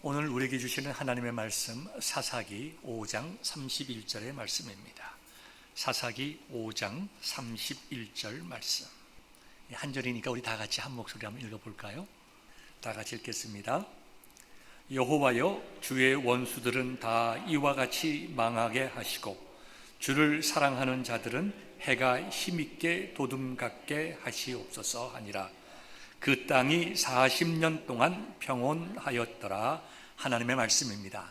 오늘 우리에게 주시는 하나님의 말씀 사사기 5장 31절의 말씀입니다. 사사기 5장 31절 말씀. 한 절이니까 우리 다 같이 한 목소리 한번 읽어볼까요? 다 같이 읽겠습니다. 여호와여, 주의 원수들은 다 이와 같이 망하게 하시고 주를 사랑하는 자들은 해가 힘있게 도둠같게 하시옵소서 하니라. 그 땅이 40년 동안 평온하였더라. 하나님의 말씀입니다.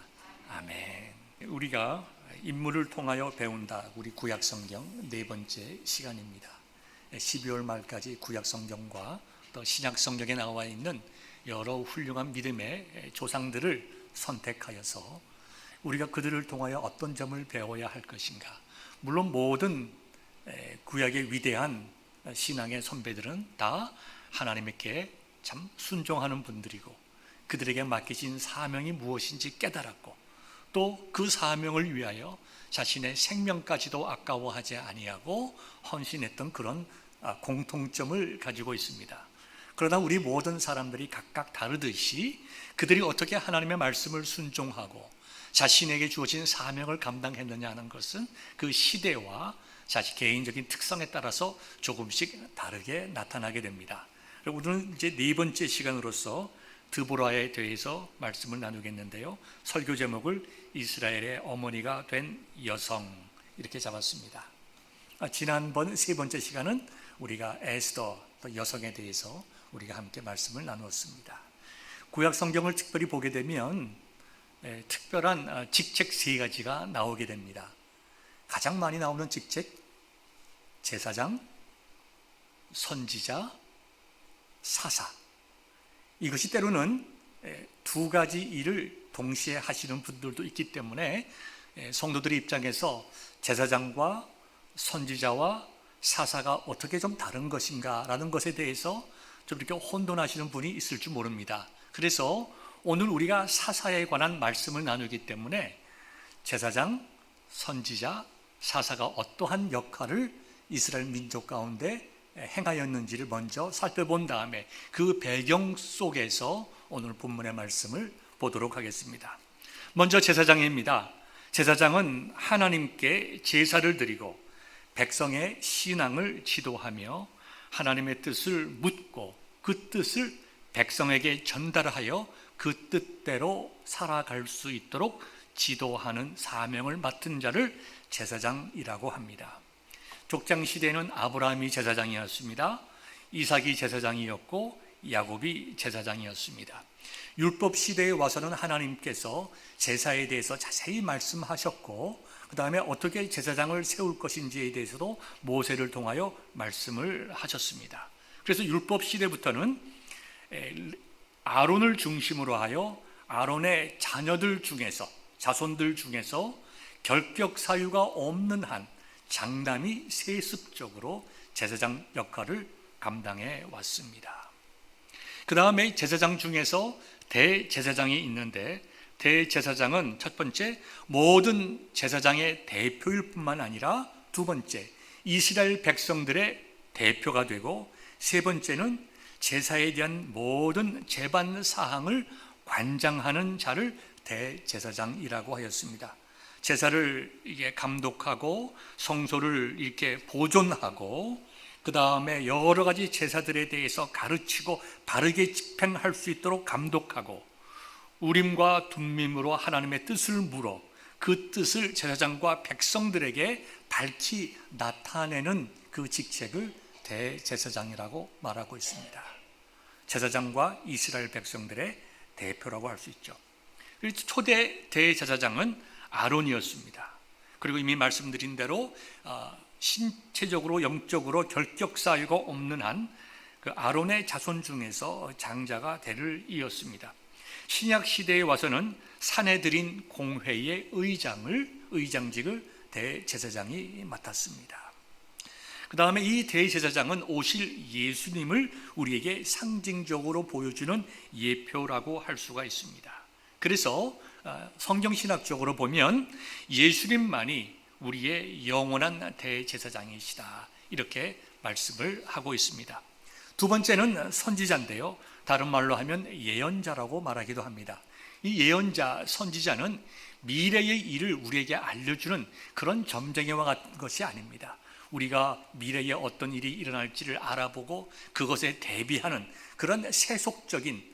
아멘. 우리가 인물을 통하여 배운다. 우리 구약성경 네 번째 시간입니다. 12월 말까지 구약성경과 또 신약성경에 나와 있는 여러 훌륭한 믿음의 조상들을 선택하여서 우리가 그들을 통하여 어떤 점을 배워야 할 것인가. 물론 모든 구약의 위대한 신앙의 선배들은 다 하나님께 참 순종하는 분들이고 그들에게 맡기신 사명이 무엇인지 깨달았고 또 그 사명을 위하여 자신의 생명까지도 아까워하지 아니하고 헌신했던 그런 공통점을 가지고 있습니다. 그러나 우리 모든 사람들이 각각 다르듯이 그들이 어떻게 하나님의 말씀을 순종하고 자신에게 주어진 사명을 감당했느냐 하는 것은 그 시대와 자신 개인적인 특성에 따라서 조금씩 다르게 나타나게 됩니다. 오늘은 이제 네 번째 시간으로서 드보라에 대해서 말씀을 나누겠는데요. 설교 제목을 이스라엘의 어머니가 된 여성 이렇게 잡았습니다. 지난번 세 번째 시간은 우리가 에스더 여성에 대해서 우리가 함께 말씀을 나누었습니다. 구약 성경을 특별히 보게 되면 특별한 직책 세 가지가 나오게 됩니다. 가장 많이 나오는 직책, 제사장, 선지자, 사사. 이것이 때로는 두 가지 일을 동시에 하시는 분들도 있기 때문에 성도들의 입장에서 제사장과 선지자와 사사가 어떻게 좀 다른 것인가 라는 것에 대해서 좀 이렇게 혼돈하시는 분이 있을 줄 모릅니다. 그래서 오늘 우리가 사사에 관한 말씀을 나누기 때문에 제사장, 선지자, 사사가 어떠한 역할을 이스라엘 민족 가운데 행하였는지를 먼저 살펴본 다음에 그 배경 속에서 오늘 본문의 말씀을 보도록 하겠습니다. 먼저 제사장입니다. 제사장은 하나님께 제사를 드리고 백성의 신앙을 지도하며 하나님의 뜻을 묻고 그 뜻을 백성에게 전달하여 그 뜻대로 살아갈 수 있도록 지도하는 사명을 맡은 자를 제사장이라고 합니다. 족장 시대에는 아브라함이 제사장이었습니다. 이삭이 제사장이었고 야곱이 제사장이었습니다. 율법 시대에 와서는 하나님께서 제사에 대해서 자세히 말씀하셨고 그 다음에 어떻게 제사장을 세울 것인지에 대해서도 모세를 통하여 말씀을 하셨습니다. 그래서 율법 시대부터는 아론을 중심으로 하여 아론의 자녀들 중에서 자손들 중에서 결격 사유가 없는 한 장남이 세습적으로 제사장 역할을 감당해 왔습니다. 그 다음에 제사장 중에서 대제사장이 있는데 대제사장은 첫 번째 모든 제사장의 대표일 뿐만 아니라 두 번째 이스라엘 백성들의 대표가 되고 세 번째는 제사에 대한 모든 제반 사항을 관장하는 자를 대제사장이라고 하였습니다. 제사를 이게 감독하고 성소를 이렇게 보존하고 그 다음에 여러 가지 제사들에 대해서 가르치고 바르게 집행할 수 있도록 감독하고 우림과 둠밈으로 하나님의 뜻을 물어 그 뜻을 제사장과 백성들에게 밝히 나타내는 그 직책을 대제사장이라고 말하고 있습니다. 제사장과 이스라엘 백성들의 대표라고 할 수 있죠. 초대 대제사장은 아론이었습니다. 그리고 이미 말씀드린 대로 신체적으로 영적으로 결격 사유가 없는 한 그 아론의 자손 중에서 장자가 대를 이었습니다. 신약 시대에 와서는 사내들인 공회의 의장직을 대제사장이 맡았습니다. 그 다음에 이 대제사장은 오실 예수님을 우리에게 상징적으로 보여주는 예표라고 할 수가 있습니다. 그래서 성경신학적으로 보면 예수님만이 우리의 영원한 대제사장이시다 이렇게 말씀을 하고 있습니다. 두 번째는 선지자인데요, 다른 말로 하면 예언자라고 말하기도 합니다. 이 예언자, 선지자는 미래의 일을 우리에게 알려주는 그런 점쟁이와 같은 것이 아닙니다. 우리가 미래에 어떤 일이 일어날지를 알아보고 그것에 대비하는 그런 세속적인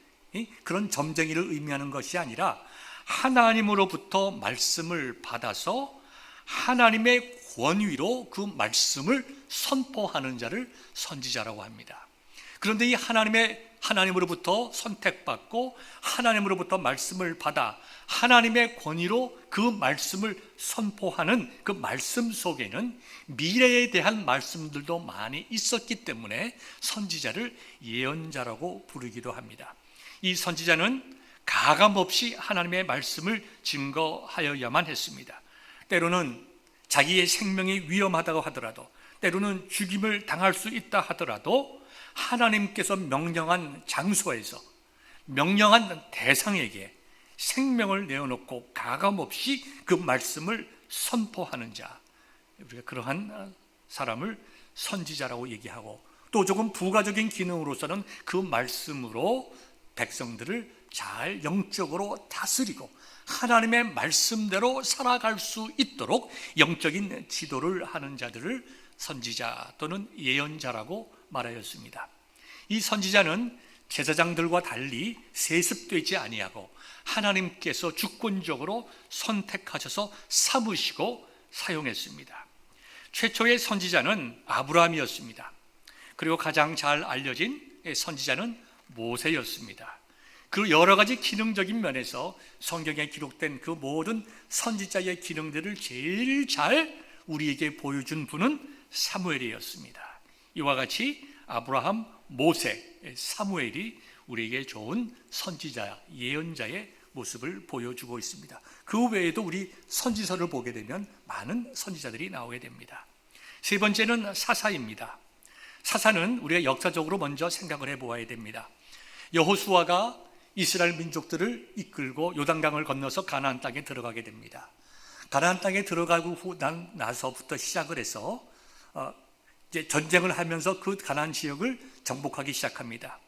그런 점쟁이를 의미하는 것이 아니라 하나님으로부터 말씀을 받아서 하나님의 권위로 그 말씀을 선포하는 자를 선지자라고 합니다. 그런데 이 하나님으로부터 선택받고 하나님으로부터 말씀을 받아 하나님의 권위로 그 말씀을 선포하는 그 말씀 속에는 미래에 대한 말씀들도 많이 있었기 때문에 선지자를 예언자라고 부르기도 합니다. 이 선지자는 가감없이 하나님의 말씀을 증거하여야만 했습니다. 때로는 자기의 생명이 위험하다고 하더라도, 때로는 죽임을 당할 수 있다 하더라도 하나님께서 명령한 장소에서 명령한 대상에게 생명을 내어놓고 가감없이 그 말씀을 선포하는 자, 우리가 그러한 사람을 선지자라고 얘기하고, 또 조금 부가적인 기능으로서는 그 말씀으로 백성들을 잘 영적으로 다스리고 하나님의 말씀대로 살아갈 수 있도록 영적인 지도를 하는 자들을 선지자 또는 예언자라고 말하였습니다. 이 선지자는 제사장들과 달리 세습되지 아니하고 하나님께서 주권적으로 선택하셔서 삼으시고 사용했습니다. 최초의 선지자는 아브라함이었습니다. 그리고 가장 잘 알려진 선지자는 모세였습니다. 그 여러 가지 기능적인 면에서 성경에 기록된 그 모든 선지자의 기능들을 제일 잘 우리에게 보여준 분은 사무엘이었습니다. 이와 같이 아브라함, 모세, 사무엘이 우리에게 좋은 선지자, 예언자의 모습을 보여주고 있습니다. 그 외에도 우리 선지서를 보게 되면 많은 선지자들이 나오게 됩니다. 세 번째는 사사입니다. 사사는 우리가 역사적으로 먼저 생각을 해보아야 됩니다. 여호수아가 이스라엘 민족들을 이끌고 요단강을 건너서 가나안 땅에 들어가게 됩니다. 가나안 땅에 들어가고 나서부터 시작을 해서 이제 전쟁을 하면서 그 가나안 지역을 정복하기 시작합니다.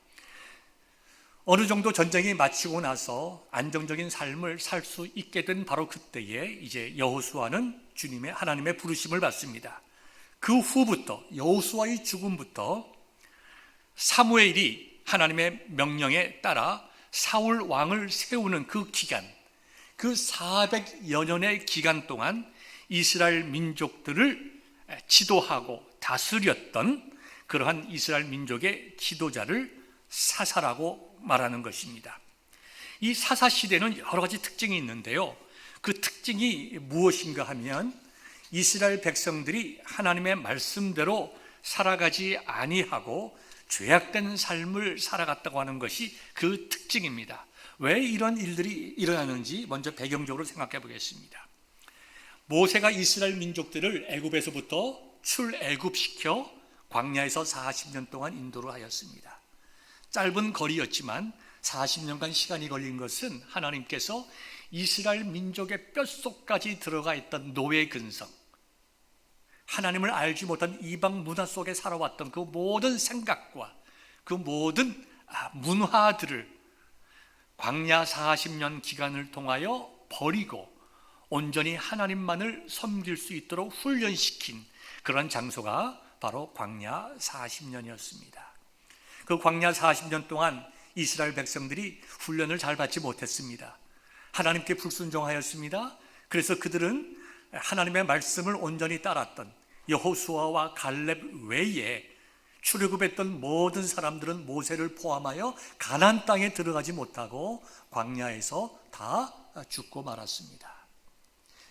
어느 정도 전쟁이 마치고 나서 안정적인 삶을 살 수 있게 된 바로 그때에 이제 여호수아는 주님의 하나님의 부르심을 받습니다. 그 후부터, 여호수아의 죽음부터 사무엘이 하나님의 명령에 따라 사울 왕을 세우는 그 기간, 그 400여 년의 기간 동안 이스라엘 민족들을 지도하고 다스렸던 그러한 이스라엘 민족의 지도자를 사사라고 말하는 것입니다. 이 사사 시대는 여러 가지 특징이 있는데요. 그 특징이 무엇인가 하면 이스라엘 백성들이 하나님의 말씀대로 살아가지 아니하고 죄악된 삶을 살아갔다고 하는 것이 그 특징입니다. 왜 이런 일들이 일어나는지 먼저 배경적으로 생각해 보겠습니다. 모세가 이스라엘 민족들을 애굽에서부터 출애굽시켜 광야에서 40년 동안 인도를 하였습니다. 짧은 거리였지만 40년간 시간이 걸린 것은 하나님께서 이스라엘 민족의 뼛속까지 들어가 있던 노예 근성, 하나님을 알지 못한 이방 문화 속에 살아왔던 그 모든 생각과 그 모든 문화들을 광야 40년 기간을 통하여 버리고 온전히 하나님만을 섬길 수 있도록 훈련시킨 그런 장소가 바로 광야 40년이었습니다. 그 광야 40년 동안 이스라엘 백성들이 훈련을 잘 받지 못했습니다. 하나님께 불순종하였습니다. 그래서 그들은 하나님의 말씀을 온전히 따랐던 여호수아와 갈렙 외에 출애굽했던 모든 사람들은 모세를 포함하여 가나안 땅에 들어가지 못하고 광야에서 다 죽고 말았습니다.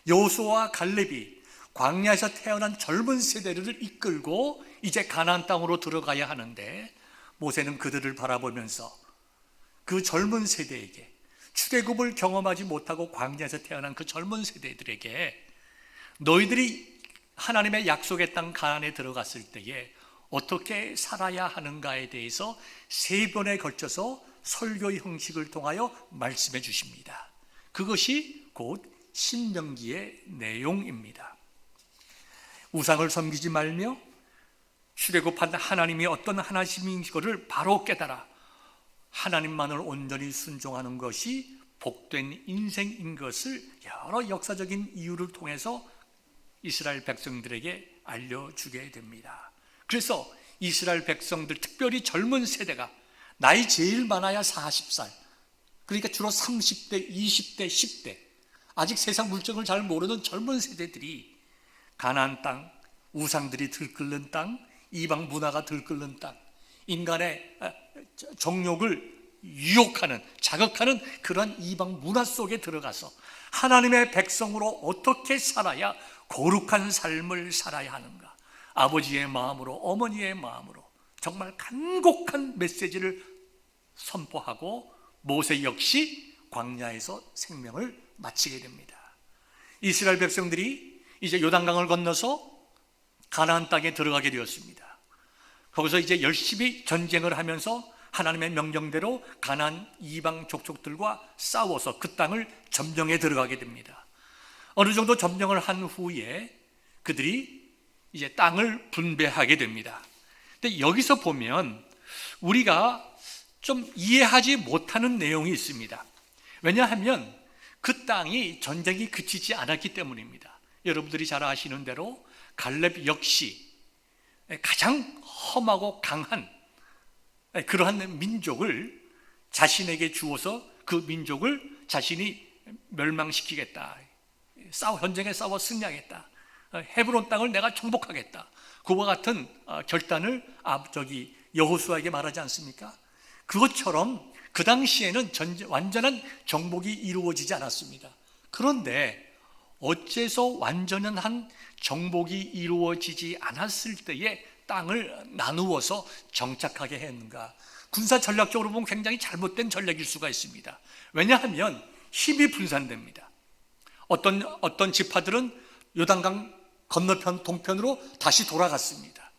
여호수아와 갈렙이 광야에서 태어난 젊은 세대를 이끌고 이제 가나안 땅으로 들어가야 하는데 모세는 그들을 바라보면서 그 젊은 세대에게, 출애굽을 경험하지 못하고 광야에서 태어난 그 젊은 세대들에게 너희들이 하나님의 약속의 땅 가나안에 들어갔을 때에 어떻게 살아야 하는가에 대해서 3번에 걸쳐서 설교의 형식을 통하여 말씀해 주십니다. 그것이 곧 신명기의 내용입니다. 우상을 섬기지 말며 출애굽한 하나님이 어떤 하나님인 것을 바로 깨달아 하나님만을 온전히 순종하는 것이 복된 인생인 것을 여러 역사적인 이유를 통해서 이스라엘 백성들에게 알려주게 됩니다. 그래서 이스라엘 백성들, 특별히 젊은 세대가 나이 제일 많아야 40살, 그러니까 주로 30대, 20대, 10대, 아직 세상 물정을 잘 모르는 젊은 세대들이 가나안 땅, 우상들이 들끓는 땅, 이방 문화가 들끓는 땅, 인간의 정욕을 유혹하는, 자극하는 그런 이방 문화 속에 들어가서 하나님의 백성으로 어떻게 살아야 거룩한 삶을 살아야 하는가, 아버지의 마음으로, 어머니의 마음으로 정말 간곡한 메시지를 선포하고 모세 역시 광야에서 생명을 마치게 됩니다. 이스라엘 백성들이 이제 요단강을 건너서 가나안 땅에 들어가게 되었습니다. 거기서 이제 열심히 전쟁을 하면서 하나님의 명령대로 가나안 이방 족속들과 싸워서 그 땅을 점령해 들어가게 됩니다. 어느 정도 점령을 한 후에 그들이 이제 땅을 분배하게 됩니다. 근데 여기서 보면 우리가 좀 이해하지 못하는 내용이 있습니다. 왜냐하면 그 땅이 전쟁이 그치지 않았기 때문입니다. 여러분들이 잘 아시는 대로 갈렙 역시 가장 험하고 강한 그러한 민족을 자신에게 주어서 그 민족을 자신이 멸망시키겠다, 전쟁에 싸워 승리하겠다, 헤브론 땅을 내가 정복하겠다, 그와 같은 결단을 여호수아에게 말하지 않습니까? 그것처럼 그 당시에는 완전한 정복이 이루어지지 않았습니다. 그런데 어째서 완전한 정복이 이루어지지 않았을 때에 땅을 나누어서 정착하게 했는가? 군사 전략적으로 보면 굉장히 잘못된 전략일 수가 있습니다. 왜냐하면 힘이 분산됩니다. 어떤 지파들은 요단강 건너편 동편으로 다시 돌아갔습니다.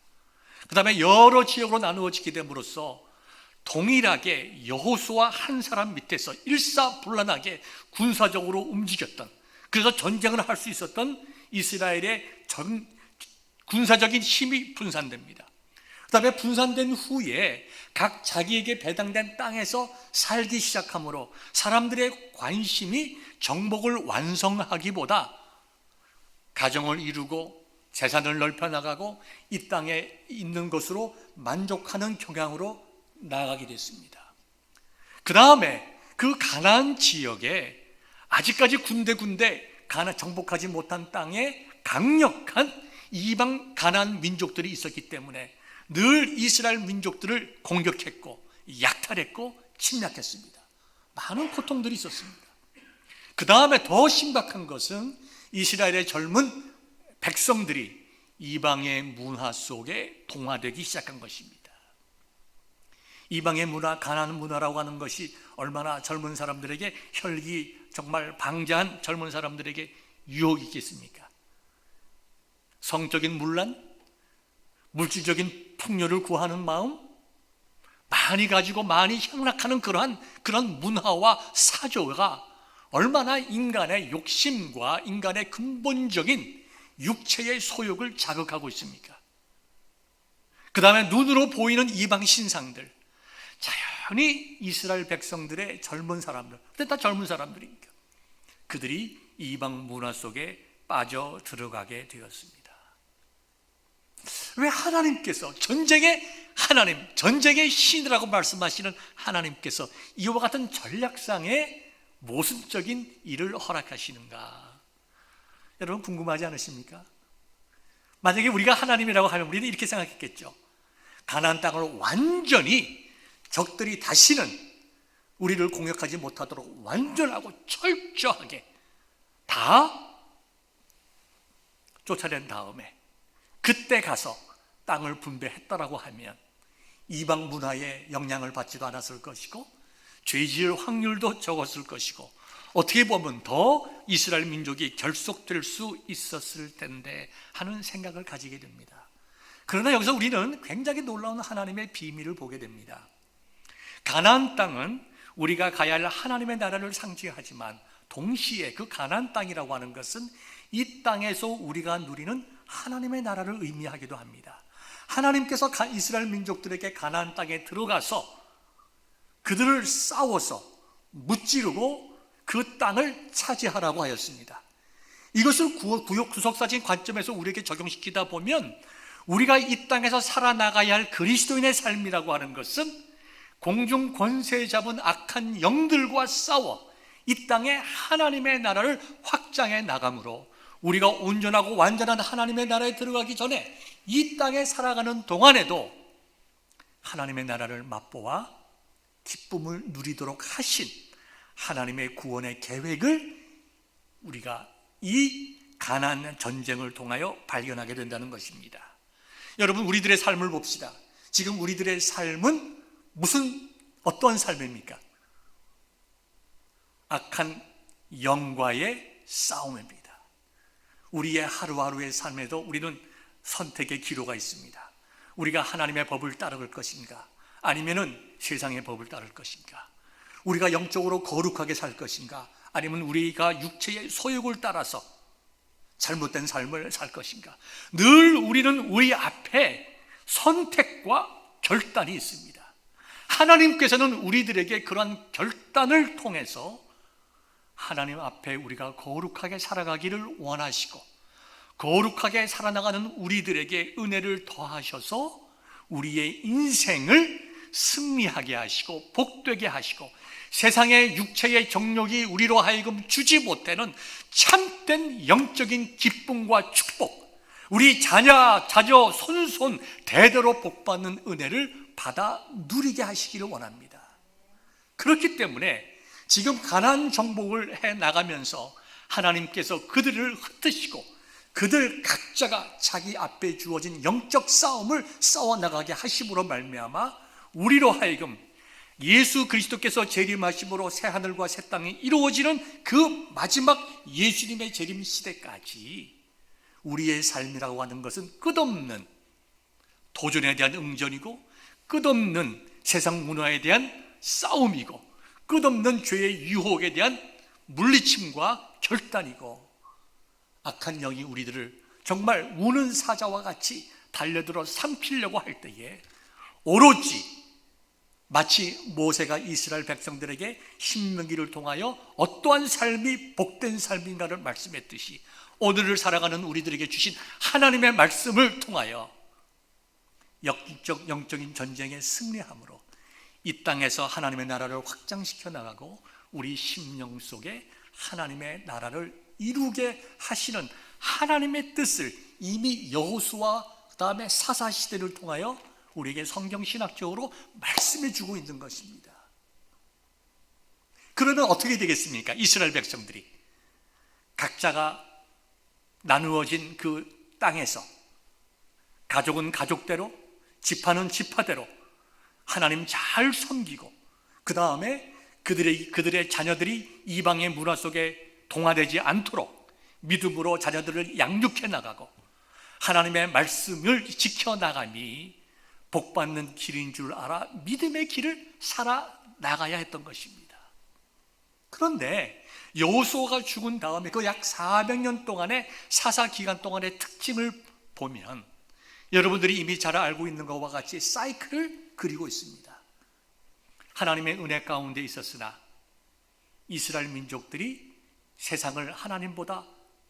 그 다음에 여러 지역으로 나누어지게 됨으로써 동일하게 여호수아 한 사람 밑에서 일사불란하게 군사적으로 움직였던, 그래서 전쟁을 할 수 있었던 이스라엘의 군사적인 힘이 분산됩니다. 그 다음에 분산된 후에 각 자기에게 배당된 땅에서 살기 시작하므로 사람들의 관심이 정복을 완성하기보다 가정을 이루고 재산을 넓혀나가고 이 땅에 있는 것으로 만족하는 경향으로 나아가게 됐습니다. 그 다음에 그 가나안 지역에 아직까지 군데군데 정복하지 못한 땅에 강력한 이방 가나안 민족들이 있었기 때문에 늘 이스라엘 민족들을 공격했고 약탈했고 침략했습니다. 많은 고통들이 있었습니다. 그 다음에 더 심각한 것은 이스라엘의 젊은 백성들이 이방의 문화 속에 동화되기 시작한 것입니다. 이방의 문화, 가나안 문화라고 하는 것이 얼마나 젊은 사람들에게, 혈기 정말 방자한 젊은 사람들에게 유혹이 있겠습니까? 성적인 문란, 물질적인 풍요를 구하는 마음, 많이 가지고 많이 향락하는 그런 문화와 사조가 얼마나 인간의 욕심과 인간의 근본적인 육체의 소욕을 자극하고 있습니까? 그 다음에 눈으로 보이는 이방 신상들, 자연히 이스라엘 백성들의 젊은 사람들, 그때 다 젊은 사람들이니까 그들이 이방 문화 속에 빠져 들어가게 되었습니다. 왜 하나님께서 전쟁의 신이라고 말씀하시는 하나님께서 이와 같은 전략상의 모순적인 일을 허락하시는가? 여러분 궁금하지 않으십니까? 만약에 우리가 하나님이라고 하면 우리는 이렇게 생각했겠죠. 가나안 땅을 완전히 적들이 다시는 우리를 공격하지 못하도록 완전하고 철저하게 다 쫓아낸 다음에 그때 가서 땅을 분배했다라고 하면 이방 문화에 영향을 받지도 않았을 것이고 죄 지을 확률도 적었을 것이고 어떻게 보면 더 이스라엘 민족이 결속될 수 있었을 텐데 하는 생각을 가지게 됩니다. 그러나 여기서 우리는 굉장히 놀라운 하나님의 비밀을 보게 됩니다. 가나안 땅은 우리가 가야 할 하나님의 나라를 상징하지만 동시에 그 가나안 땅이라고 하는 것은 이 땅에서 우리가 누리는 하나님의 나라를 의미하기도 합니다. 하나님께서 이스라엘 민족들에게 가나안 땅에 들어가서 그들을 싸워서 무찌르고 그 땅을 차지하라고 하였습니다. 이것을 구속사적인 관점에서 우리에게 적용시키다 보면 우리가 이 땅에서 살아나가야 할 그리스도인의 삶이라고 하는 것은 공중 권세 잡은 악한 영들과 싸워 이 땅에 하나님의 나라를 확장해 나가므로 우리가 온전하고 완전한 하나님의 나라에 들어가기 전에 이 땅에 살아가는 동안에도 하나님의 나라를 맛보아 기쁨을 누리도록 하신 하나님의 구원의 계획을 우리가 이 가나안 전쟁을 통하여 발견하게 된다는 것입니다. 여러분, 우리들의 삶을 봅시다. 지금 우리들의 삶은 어떤 삶입니까? 악한 영과의 싸움입니다. 우리의 하루하루의 삶에도 우리는 선택의 기로가 있습니다. 우리가 하나님의 법을 따를 것인가, 아니면은 세상의 법을 따를 것인가? 우리가 영적으로 거룩하게 살 것인가, 아니면 우리가 육체의 소욕을 따라서 잘못된 삶을 살 것인가? 늘 우리는 우리 앞에 선택과 결단이 있습니다. 하나님께서는 우리들에게 그러한 결단을 통해서 하나님 앞에 우리가 거룩하게 살아가기를 원하시고, 거룩하게 살아나가는 우리들에게 은혜를 더하셔서 우리의 인생을 승리하게 하시고 복되게 하시고, 세상의 육체의 정욕이 우리로 하여금 주지 못하는 참된 영적인 기쁨과 축복, 우리 자녀 손손 대대로 복받는 은혜를 받아 누리게 하시기를 원합니다. 그렇기 때문에 지금 가나안 정복을 해 나가면서 하나님께서 그들을 흩으시고 그들 각자가 자기 앞에 주어진 영적 싸움을 싸워 나가게 하심으로 말미암아 우리로 하여금 예수 그리스도께서 재림하심으로 새 하늘과 새 땅이 이루어지는 그 마지막 예수님의 재림 시대까지 우리의 삶이라고 하는 것은 끝없는 도전에 대한 응전이고, 끝없는 세상 문화에 대한 싸움이고, 끝없는 죄의 유혹에 대한 물리침과 결단이고, 악한 영이 우리들을 정말 우는 사자와 같이 달려들어 삼키려고 할 때에 오로지 마치 모세가 이스라엘 백성들에게 신명기를 통하여 어떠한 삶이 복된 삶인가를 말씀했듯이 오늘을 살아가는 우리들에게 주신 하나님의 말씀을 통하여 역적 영적인 전쟁에 승리함으로 이 땅에서 하나님의 나라를 확장시켜 나가고 우리 심령 속에 하나님의 나라를 이루게 하시는 하나님의 뜻을 이미 여호수아 그다음에 사사시대를 통하여 우리에게 성경신학적으로 말씀해 주고 있는 것입니다. 그러면 어떻게 되겠습니까? 이스라엘 백성들이 각자가 나누어진 그 땅에서 가족은 가족대로, 지파는 지파대로 하나님 잘 섬기고, 그 다음에 그들의 자녀들이 이방의 문화 속에 동화되지 않도록 믿음으로 자녀들을 양육해 나가고 하나님의 말씀을 지켜나감이 복받는 길인 줄 알아 믿음의 길을 살아나가야 했던 것입니다. 그런데 여호수아가 죽은 다음에 그 약 400년 동안의 사사 기간 동안의 특징을 보면 여러분들이 이미 잘 알고 있는 것과 같이 사이클을 그리고 있습니다. 하나님의 은혜 가운데 있었으나 이스라엘 민족들이 세상을 하나님보다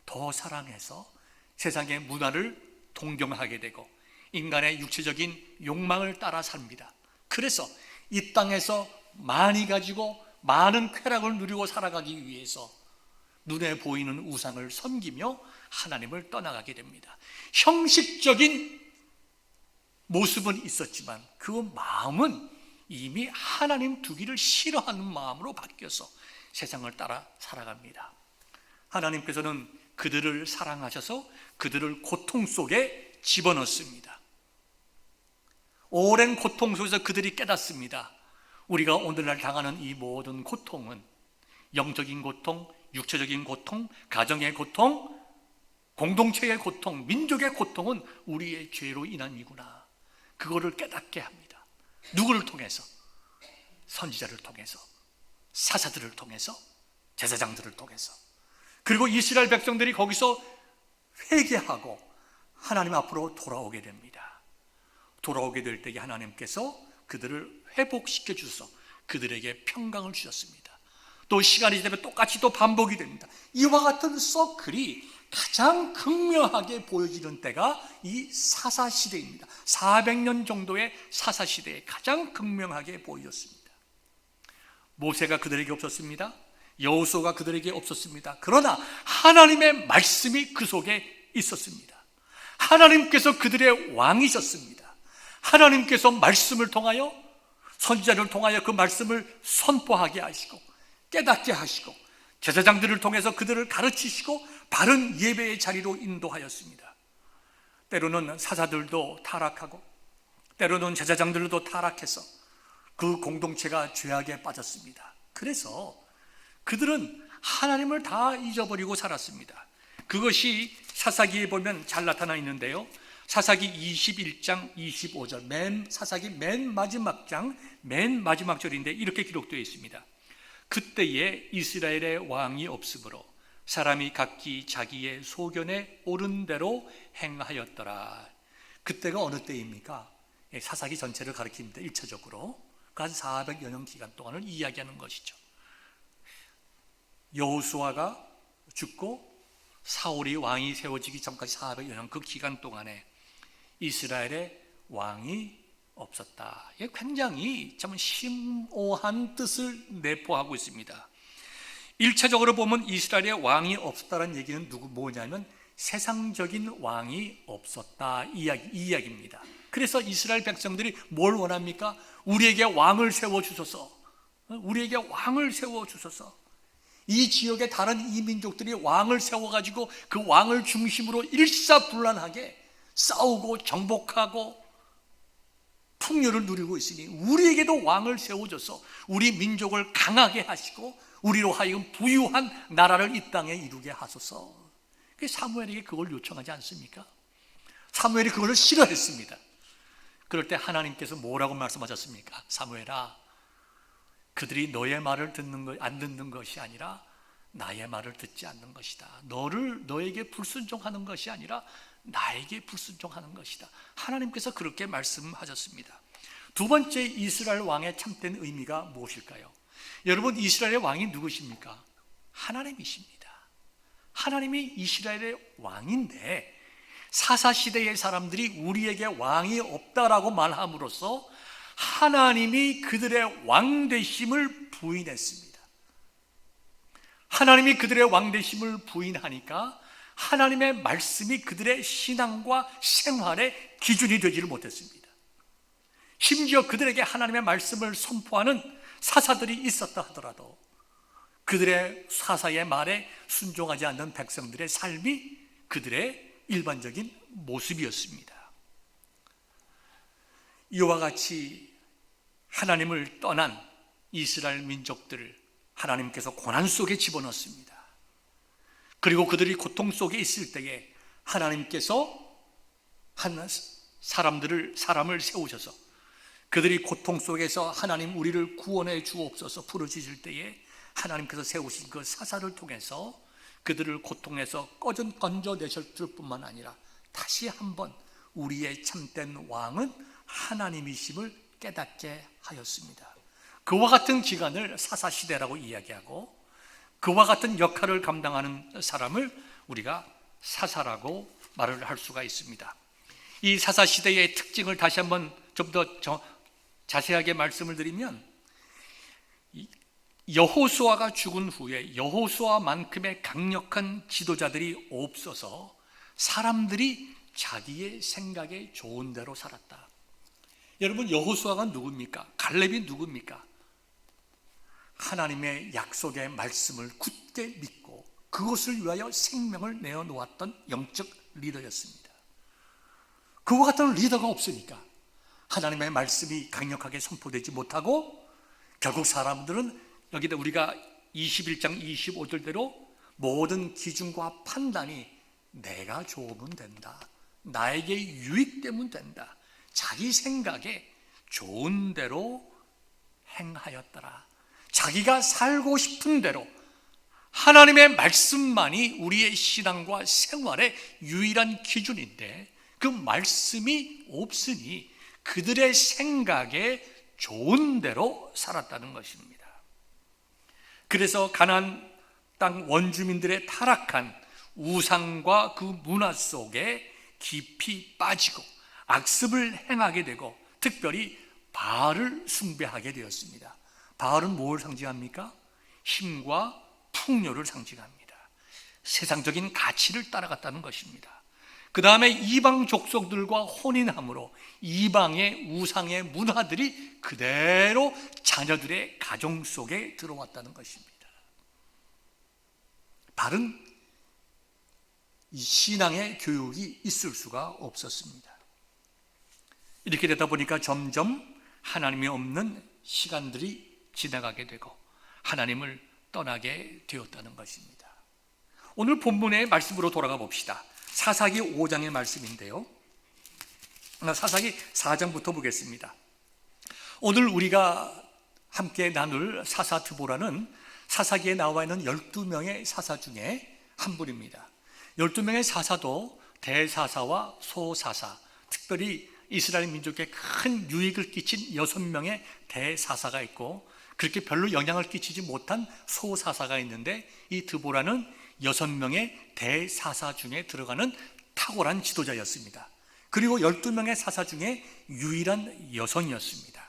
더 사랑해서 세상의 문화를 동경하게 되고 인간의 육체적인 욕망을 따라 삽니다. 그래서 이 땅에서 많이 가지고 많은 쾌락을 누리고 살아가기 위해서 눈에 보이는 우상을 섬기며 하나님을 떠나가게 됩니다. 형식적인 모습은 있었지만 그 마음은 이미 하나님 두기를 싫어하는 마음으로 바뀌어서 세상을 따라 살아갑니다. 하나님께서는 그들을 사랑하셔서 그들을 고통 속에 집어넣습니다. 오랜 고통 속에서 그들이 깨닫습니다. 우리가 오늘날 당하는 이 모든 고통은 영적인 고통, 육체적인 고통, 가정의 고통, 공동체의 고통, 민족의 고통은 우리의 죄로 인함이구나. 그거를 깨닫게 합니다. 누구를 통해서? 선지자를 통해서, 사사들을 통해서, 제사장들을 통해서. 그리고 이스라엘 백성들이 거기서 회개하고 하나님 앞으로 돌아오게 됩니다. 돌아오게 될 때에 하나님께서 그들을 회복시켜 주셔서 그들에게 평강을 주셨습니다. 또 시간이 되면 똑같이 또 반복이 됩니다. 이와 같은 서클이 가장 극명하게 보여지는 때가 이 사사시대입니다. 400년 정도의 사사시대에 가장 극명하게 보였습니다. 모세가 그들에게 없었습니다. 여호수아가 그들에게 없었습니다. 그러나 하나님의 말씀이 그 속에 있었습니다. 하나님께서 그들의 왕이셨습니다. 하나님께서 말씀을 통하여, 선지자를 통하여 그 말씀을 선포하게 하시고 깨닫게 하시고 제사장들을 통해서 그들을 가르치시고 바른 예배의 자리로 인도하였습니다. 때로는 사사들도 타락하고 때로는 제사장들도 타락해서 그 공동체가 죄악에 빠졌습니다. 그래서 그들은 하나님을 다 잊어버리고 살았습니다. 그것이 사사기에 보면 잘 나타나 있는데요, 사사기 21장 25절, 사사기 맨 마지막 장 맨 마지막 절인데 이렇게 기록되어 있습니다. 그때에 이스라엘의 왕이 없으므로 사람이 각기 자기의 소견에 옳은 대로 행하였더라. 그때가 어느 때입니까? 사사기 전체를 가리킵니다. 1차적으로 그 한 400여 년 기간 동안을 이야기하는 것이죠. 여호수아가 죽고 사울이 왕이 세워지기 전까지 400여 년 그 기간 동안에 이스라엘의 왕이 없었다. 이게 굉장히 참 심오한 뜻을 내포하고 있습니다. 1차적으로 보면 이스라엘의 왕이 없었다는 얘기는 뭐냐면 세상적인 왕이 없었다 이 이야기입니다. 그래서 이스라엘 백성들이 뭘 원합니까? 우리에게 왕을 세워주소서, 우리에게 왕을 세워주소서. 이 지역의 다른 이민족들이 왕을 세워가지고 그 왕을 중심으로 일사불란하게 싸우고 정복하고 풍요를 누리고 있으니 우리에게도 왕을 세워줘서 우리 민족을 강하게 하시고 우리로 하여금 부유한 나라를 이 땅에 이루게 하소서. 사무엘에게 그걸 요청하지 않습니까? 사무엘이 그걸 싫어했습니다. 그럴 때 하나님께서 뭐라고 말씀하셨습니까? 사무엘아, 그들이 너의 말을 안 듣는 것이 아니라 나의 말을 듣지 않는 것이다. 너에게 불순종하는 것이 아니라 나에게 불순종하는 것이다. 하나님께서 그렇게 말씀하셨습니다. 두 번째 이스라엘 왕의 참된 의미가 무엇일까요? 여러분, 이스라엘의 왕이 누구십니까? 하나님이십니다. 하나님이 이스라엘의 왕인데 사사시대의 사람들이 우리에게 왕이 없다라고 말함으로써 하나님이 그들의 왕되심을 부인했습니다. 하나님이 그들의 왕되심을 부인하니까 하나님의 말씀이 그들의 신앙과 생활의 기준이 되지를 못했습니다. 심지어 그들에게 하나님의 말씀을 선포하는 사사들이 있었다 하더라도 그들의 사사의 말에 순종하지 않는 백성들의 삶이 그들의 일반적인 모습이었습니다. 이와 같이 하나님을 떠난 이스라엘 민족들을 하나님께서 고난 속에 집어넣습니다. 그리고 그들이 고통 속에 있을 때에 하나님께서 사람을 세우셔서 그들이 고통 속에서 하나님 우리를 구원해 주옵소서 부르짖을 때에 하나님께서 세우신 그 사사를 통해서 그들을 고통에서 건져내셨을 뿐만 아니라 다시 한번 우리의 참된 왕은 하나님이심을 깨닫게 하였습니다. 그와 같은 기간을 사사시대라고 이야기하고 그와 같은 역할을 감당하는 사람을 우리가 사사라고 말을 할 수가 있습니다. 이 사사시대의 특징을 다시 한번 좀 더 자세하게 말씀을 드리면 여호수아가 죽은 후에 여호수아만큼의 강력한 지도자들이 없어서 사람들이 자기의 생각에 좋은 대로 살았다. 여러분, 여호수아가 누굽니까? 갈렙이 누굽니까? 하나님의 약속의 말씀을 굳게 믿고 그것을 위하여 생명을 내어놓았던 영적 리더였습니다. 그와 같은 리더가 없으니까 하나님의 말씀이 강력하게 선포되지 못하고 결국 사람들은 여기다 우리가 21장 25절대로 모든 기준과 판단이 내가 좋으면 된다, 나에게 유익되면 된다, 자기 생각에 좋은 대로 행하였더라. 자기가 살고 싶은 대로 하나님의 말씀만이 우리의 신앙과 생활의 유일한 기준인데 그 말씀이 없으니 그들의 생각에 좋은 대로 살았다는 것입니다. 그래서 가나안 땅 원주민들의 타락한 우상과 그 문화 속에 깊이 빠지고 악습을 행하게 되고 특별히 바알을 숭배하게 되었습니다. 바알은 뭘 상징합니까? 힘과 풍요를 상징합니다. 세상적인 가치를 따라갔다는 것입니다. 그 다음에 이방 족속들과 혼인함으로 이방의 우상의 문화들이 그대로 자녀들의 가정 속에 들어왔다는 것입니다. 바른 이 신앙의 교육이 있을 수가 없었습니다. 이렇게 되다 보니까 점점 하나님이 없는 시간들이 지나가게 되고 하나님을 떠나게 되었다는 것입니다. 오늘 본문의 말씀으로 돌아가 봅시다. 사사기 5장의 말씀인데요, 사사기 4장부터 보겠습니다. 오늘 우리가 함께 나눌 사사 드보라는 사사기에 나와 있는 12명의 사사 중에 한 분입니다. 12명의 사사도 대사사와 소사사, 특별히 이스라엘 민족에 큰 유익을 끼친 6명의 대사사가 있고 그렇게 별로 영향을 끼치지 못한 소사사가 있는데, 이 드보라는 6명의 대사사 중에 들어가는 탁월한 지도자였습니다. 그리고 12명의 사사 중에 유일한 여성이었습니다.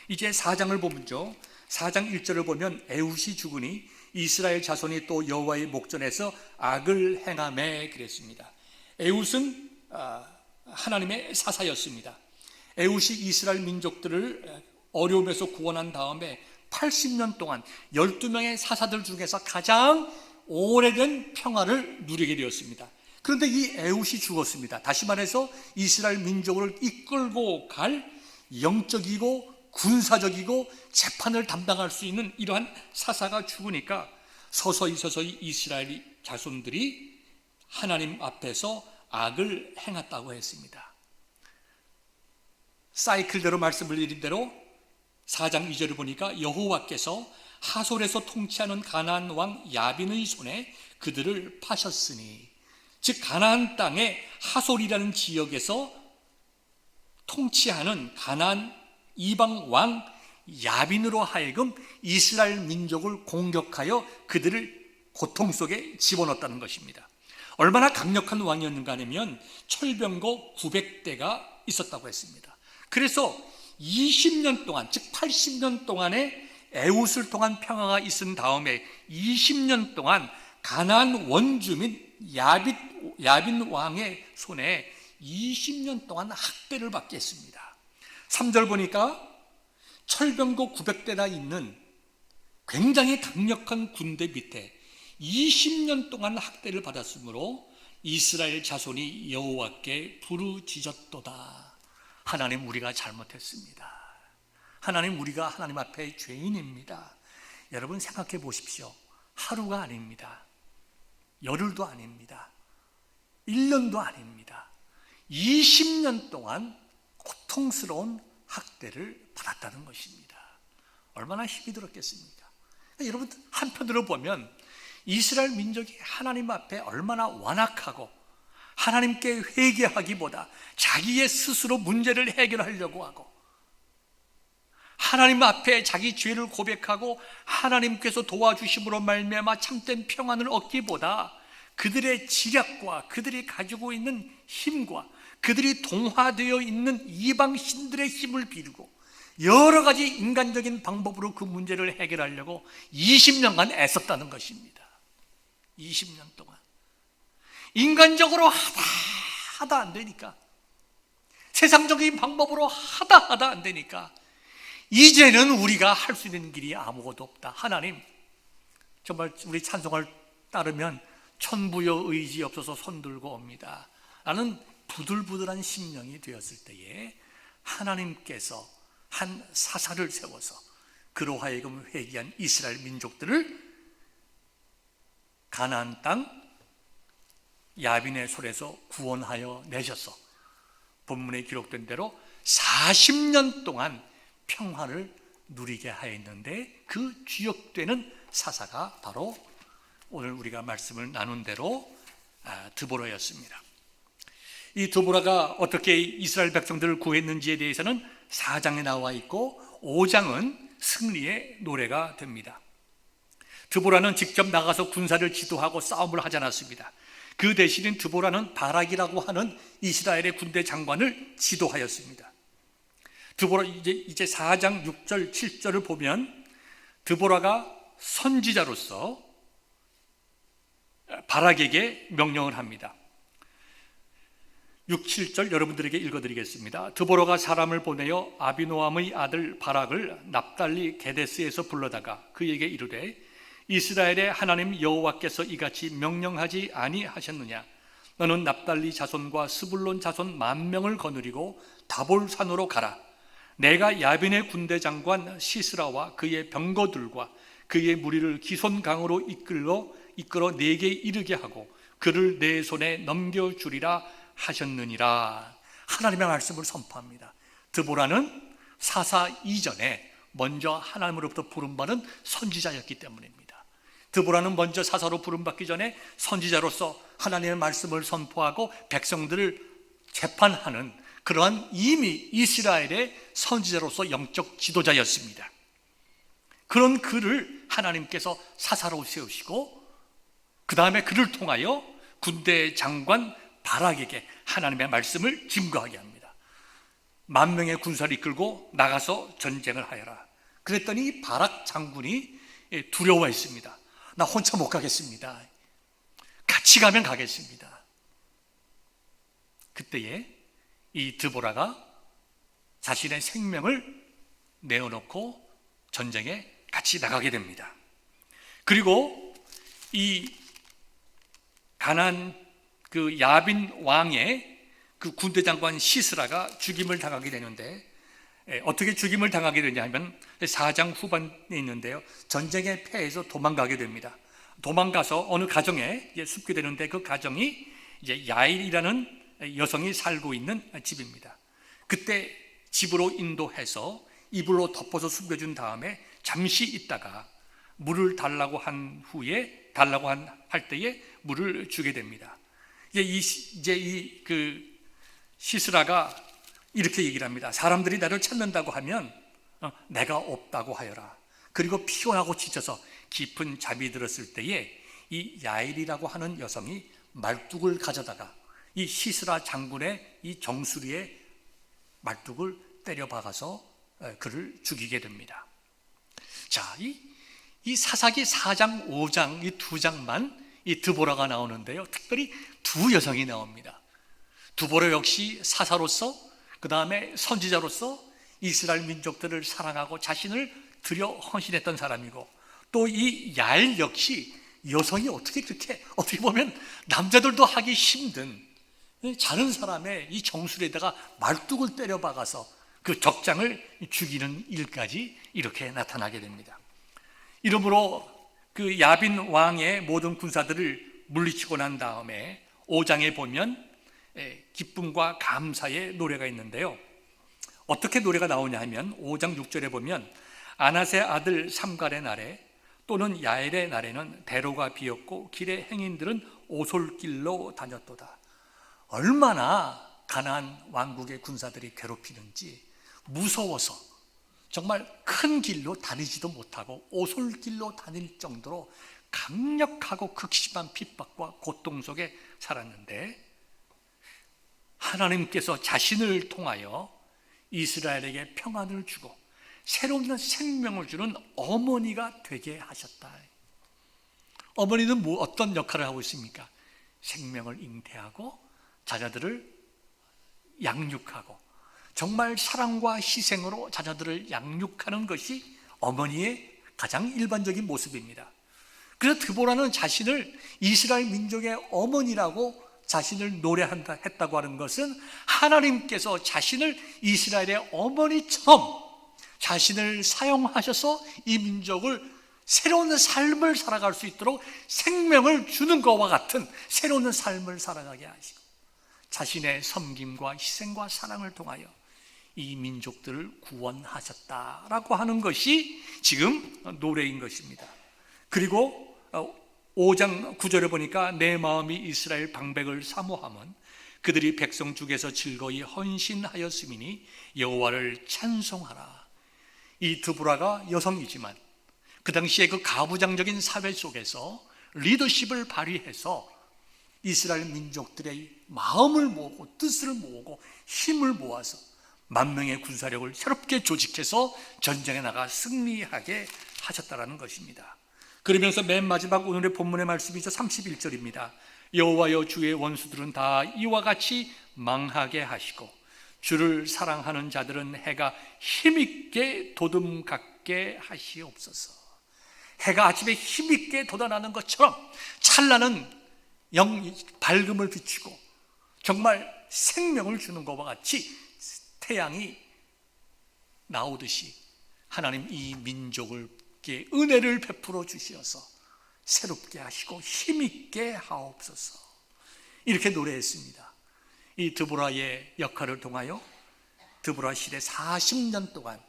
이제 4장을 보면요, 4장 1절을 보면 에훗이 죽으니 이스라엘 자손이 또 여호와의 목전에서 악을 행하매 그랬습니다. 에훗은 하나님의 사사였습니다. 에훗이 이스라엘 민족들을 어려움에서 구원한 다음에 80년 동안 12명의 사사들 중에서 가장 오래된 평화를 누리게 되었습니다. 그런데 이 에훗이 죽었습니다. 다시 말해서 이스라엘 민족을 이끌고 갈 영적이고 군사적이고 재판을 담당할 수 있는 이러한 사사가 죽으니까 서서히 이스라엘 자손들이 하나님 앞에서 악을 행했다고 했습니다. 사이클대로 말씀을 드린 대로 4장 2절을 보니까 여호와께서 하솔에서 통치하는 가나안 왕 야빈의 손에 그들을 파셨으니, 즉 가나안 땅의 하솔이라는 지역에서 통치하는 가나안 이방 왕 야빈으로 하여금 이스라엘 민족을 공격하여 그들을 고통 속에 집어넣었다는 것입니다. 얼마나 강력한 왕이었는가 하면 철병거 900대가 있었다고 했습니다. 그래서 20년 동안, 즉 80년 동안의 에훗을 통한 평화가 있은 다음에 20년 동안 가나안 원주민 야빈 왕의 손에 20년 동안 학대를 받게 했습니다. 3절 보니까 철병거 900대나 있는 굉장히 강력한 군대 밑에 20년 동안 학대를 받았으므로 이스라엘 자손이 여호와께 부르짖었도다. 하나님, 우리가 잘못했습니다. 하나님, 우리가 하나님 앞에 죄인입니다. 여러분 생각해 보십시오. 하루가 아닙니다. 열흘도 아닙니다. 1년도 아닙니다. 20년 동안 고통스러운 학대를 받았다는 것입니다. 얼마나 힘이 들었겠습니까? 여러분, 한편으로 보면 이스라엘 민족이 하나님 앞에 얼마나 완악하고 하나님께 회개하기보다 자기의 스스로 문제를 해결하려고 하고 하나님 앞에 자기 죄를 고백하고 하나님께서 도와주심으로 말미암아 참된 평안을 얻기보다 그들의 지략과 그들이 가지고 있는 힘과 그들이 동화되어 있는 이방 신들의 힘을 비르고 여러 가지 인간적인 방법으로 그 문제를 해결하려고 20년간 애썼다는 것입니다. 20년 동안 인간적으로 하다 안 되니까, 세상적인 방법으로 하다 안 되니까 이제는 우리가 할 수 있는 길이 아무것도 없다. 하나님, 정말 우리 찬송을 따르면 천부여 의지 없어서 손들고 옵니다 라는 부들부들한 심령이 되었을 때에 하나님께서 한 사사를 세워서 그로 하여금 회개한 이스라엘 민족들을 가나안 땅 야빈의 손에서 구원하여 내셔서 본문에 기록된 대로 40년 동안 평화를 누리게 하였는데, 그 주역되는 사사가 바로 오늘 우리가 말씀을 나눈 대로 드보라였습니다. 이 드보라가 어떻게 이스라엘 백성들을 구했는지에 대해서는 4장에 나와 있고 5장은 승리의 노래가 됩니다. 드보라는 직접 나가서 군사를 지도하고 싸움을 하지 않았습니다. 그 대신에 드보라는 바락이라고 하는 이스라엘의 군대 장관을 지도하였습니다. 드보라 이제 4장 6절 7절을 보면 드보라가 선지자로서 바락에게 명령을 합니다. 6, 7절 여러분들에게 읽어드리겠습니다. 드보라가 사람을 보내어 아비노함의 아들 바락을 납달리 게데스에서 불러다가 그에게 이르되 이스라엘의 하나님 여호와께서 이같이 명령하지 아니하셨느냐? 너는 납달리 자손과 스불론 자손 10,000명을 거느리고 다볼산으로 가라. 내가 야빈의 군대 장관 시스라와 그의 병거들과 그의 무리를 기손강으로 이끌어 내게 이르게 하고 그를 내 손에 넘겨주리라 하셨느니라. 하나님의 말씀을 선포합니다. 드보라는 사사 이전에 먼저 하나님으로부터 부름받은 선지자였기 때문입니다. 드보라는 먼저 사사로 부름받기 전에 선지자로서 하나님의 말씀을 선포하고 백성들을 재판하는 그러한 이미 이스라엘의 선지자로서 영적 지도자였습니다. 그런 그를 하나님께서 사사로 세우시고 그 다음에 그를 통하여 군대 장관 바락에게 하나님의 말씀을 증거하게 합니다. 10,000명의 군사를 이끌고 나가서 전쟁을 하여라. 그랬더니 바락 장군이 두려워했습니다. 나 혼자 못 가겠습니다. 같이 가면 가겠습니다. 그때에 이 드보라가 자신의 생명을 내어놓고 전쟁에 같이 나가게 됩니다. 그리고 이 가나안 그 야빈 왕의 그 군대 장관 시스라가 죽임을 당하게 되는데 어떻게 죽임을 당하게 되냐 하면 4장 후반에 있는데요. 전쟁에 패해서 도망가게 됩니다. 도망가서 어느 가정에 숨게 되는데 그 가정이 이제 야일이라는 여성이 살고 있는 집입니다. 그때 집으로 인도해서 이불로 덮어서 숨겨준 다음에 잠시 있다가 물을 달라고 한 후에 할 때에 물을 주게 됩니다. 이제 이 시스라가 이렇게 얘기를 합니다. 사람들이 나를 찾는다고 하면 내가 없다고 하여라. 그리고 피곤하고 지쳐서 깊은 잠이 들었을 때에 이 야일이라고 하는 여성이 말뚝을 가져다가 이 시스라 장군의 이 정수리에 말뚝을 때려 박아서 그를 죽이게 됩니다. 자, 이 사사기 4장, 5장 이 두 장만 이 드보라가 나오는데요. 특별히 두 여성이 나옵니다. 드보라 역시 사사로서 그 다음에 선지자로서 이스라엘 민족들을 사랑하고 자신을 들여 헌신했던 사람이고 또 이 야일 역시 여성이 어떻게 그렇게 어떻게 보면 남자들도 하기 힘든 자는 사람의 이 정수리에다가 말뚝을 때려 박아서 그 적장을 죽이는 일까지 이렇게 나타나게 됩니다. 이러므로 그 야빈 왕의 모든 군사들을 물리치고 난 다음에 5장에 보면 기쁨과 감사의 노래가 있는데요. 어떻게 노래가 나오냐 하면 5장 6절에 보면 아낫의 아들 삼갈의 날에 또는 야엘의 날에는 대로가 비었고 길의 행인들은 오솔길로 다녔도다. 얼마나 가나안 왕국의 군사들이 괴롭히는지 무서워서 정말 큰 길로 다니지도 못하고 오솔길로 다닐 정도로 강력하고 극심한 핍박과 고통 속에 살았는데 하나님께서 자신을 통하여 이스라엘에게 평안을 주고 새로운 생명을 주는 어머니가 되게 하셨다. 어머니는 어떤 역할을 하고 있습니까? 생명을 잉태하고 자녀들을 양육하고 정말 사랑과 희생으로 자녀들을 양육하는 것이 어머니의 가장 일반적인 모습입니다. 그래서 드보라는 자신을 이스라엘 민족의 어머니라고 자신을 노래했다고 하는 것은 하나님께서 자신을 이스라엘의 어머니처럼 자신을 사용하셔서 이 민족을 새로운 삶을 살아갈 수 있도록 생명을 주는 것과 같은 새로운 삶을 살아가게 하시고 자신의 섬김과 희생과 사랑을 통하여 이 민족들을 구원하셨다라고 하는 것이 지금 노래인 것입니다. 그리고 5장 9절에 보니까 내 마음이 이스라엘 방백을 사모함은 그들이 백성 중에서 즐거이 헌신하였음이니 여호와를 찬송하라. 이 드보라가 여성이지만 그 당시에 그 가부장적인 사회 속에서 리더십을 발휘해서 이스라엘 민족들의 마음을 모으고 뜻을 모으고 힘을 모아서 만명의 군사력을 새롭게 조직해서 전쟁에 나가 승리하게 하셨다라는 것입니다. 그러면서 맨 마지막 오늘의 본문의 말씀이죠. 31절입니다. 여호와여, 주의 원수들은 다 이와 같이 망하게 하시고 주를 사랑하는 자들은 해가 힘있게 도듬갑게 하시옵소서. 해가 아침에 힘있게 돋아나는 것처럼 찬란한 밝음을 비추고 정말 생명을 주는 것과 같이 태양이 나오듯이 하나님 이 민족을게 은혜를 베풀어 주시어서 새롭게 하시고 힘있게 하옵소서. 이렇게 노래했습니다. 이 드보라의 역할을 통하여 드보라 시대 40년 동안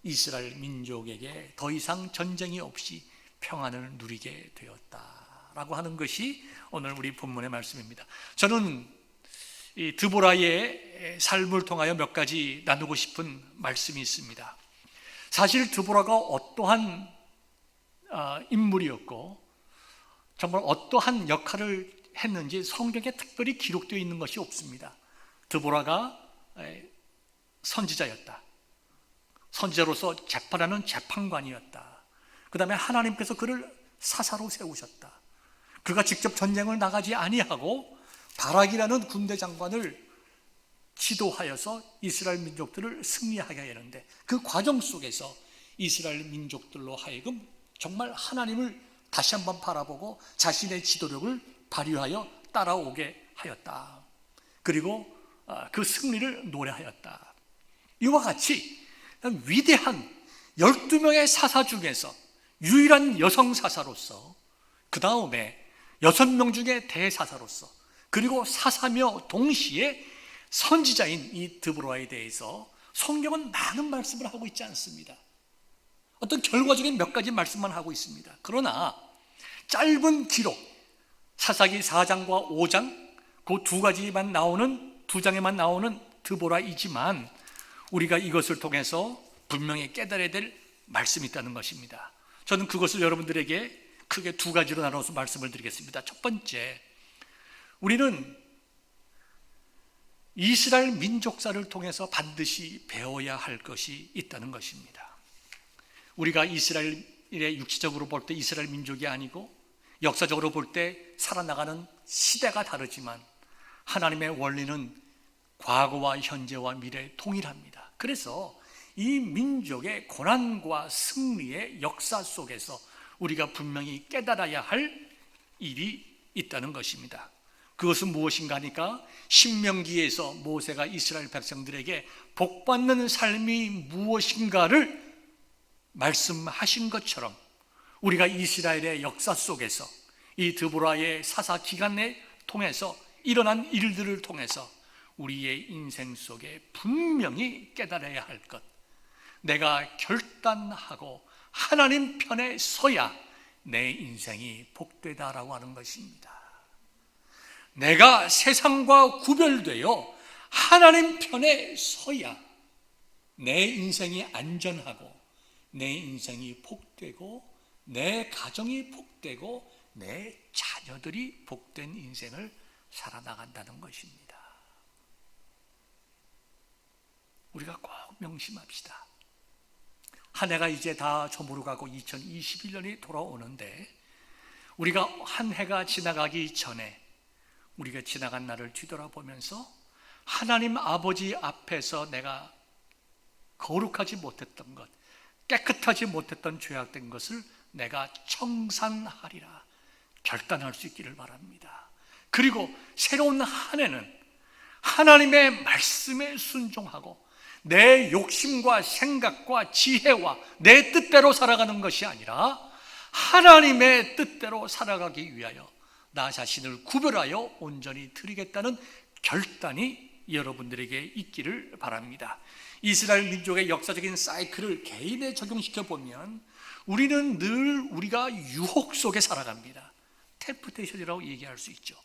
이스라엘 민족에게 더 이상 전쟁이 없이 평안을 누리게 되었다라고 하는 것이 오늘 우리 본문의 말씀입니다. 저는 이 드보라의 삶을 통하여 몇 가지 나누고 싶은 말씀이 있습니다. 사실 드보라가 어떠한 인물이었고 정말 어떠한 역할을 했는지 성경에 특별히 기록되어 있는 것이 없습니다. 드보라가 선지자였다. 선지자로서 재판하는 재판관이었다. 그 다음에 하나님께서 그를 사사로 세우셨다. 그가 직접 전쟁을 나가지 아니하고 바락이라는 군대 장관을 지도하여서 이스라엘 민족들을 승리하게 하는데 그 과정 속에서 이스라엘 민족들로 하여금 정말 하나님을 다시 한번 바라보고 자신의 지도력을 발휘하여 따라오게 하였다. 그리고 그 승리를 노래하였다. 이와 같이 위대한 12명의 사사 중에서 유일한 여성 사사로서, 그 다음에 6명 중에 대사사로서, 그리고 사사며 동시에 선지자인 이 드보라에 대해서 성경은 많은 말씀을 하고 있지 않습니다. 어떤 결과적인 몇 가지 말씀만 하고 있습니다. 그러나 짧은 기록, 사사기 4장과 5장 그 두 가지만 나오는, 두 장에만 나오는 드보라이지만 우리가 이것을 통해서 분명히 깨달아야 될 말씀이 있다는 것입니다. 저는 그것을 여러분들에게 크게 두 가지로 나눠서 말씀을 드리겠습니다. 첫 번째, 우리는 이스라엘 민족사를 통해서 반드시 배워야 할 것이 있다는 것입니다. 우리가 이스라엘의 육체적으로 볼 때 이스라엘 민족이 아니고 역사적으로 볼 때 살아나가는 시대가 다르지만 하나님의 원리는 과거와 현재와 미래 동일합니다. 그래서 이 민족의 고난과 승리의 역사 속에서 우리가 분명히 깨달아야 할 일이 있다는 것입니다. 그것은 무엇인가 하니까 신명기에서 모세가 이스라엘 백성들에게 복받는 삶이 무엇인가를 말씀하신 것처럼 우리가 이스라엘의 역사 속에서 이 드보라의 사사 기간을 통해서 일어난 일들을 통해서 우리의 인생 속에 분명히 깨달아야 할 것, 내가 결단하고 하나님 편에 서야 내 인생이 복되다라고 하는 것입니다. 내가 세상과 구별되어 하나님 편에 서야 내 인생이 안전하고 내 인생이 복되고 내 가정이 복되고 내 자녀들이 복된 인생을 살아나간다는 것입니다. 우리가 꼭 명심합시다. 한 해가 이제 다 저물어가고 2021년이 돌아오는데 우리가 한 해가 지나가기 전에 우리가 지나간 날을 뒤돌아보면서 하나님 아버지 앞에서 내가 거룩하지 못했던 것, 깨끗하지 못했던 죄악된 것을 내가 청산하리라 결단할 수 있기를 바랍니다. 그리고 새로운 한 해는 하나님의 말씀에 순종하고 내 욕심과 생각과 지혜와 내 뜻대로 살아가는 것이 아니라 하나님의 뜻대로 살아가기 위하여 나 자신을 구별하여 온전히 드리겠다는 결단이 여러분들에게 있기를 바랍니다. 이스라엘 민족의 역사적인 사이클을 개인에 적용시켜 보면 우리는 늘 우리가 유혹 속에 살아갑니다. 템프테이션이라고 얘기할 수 있죠.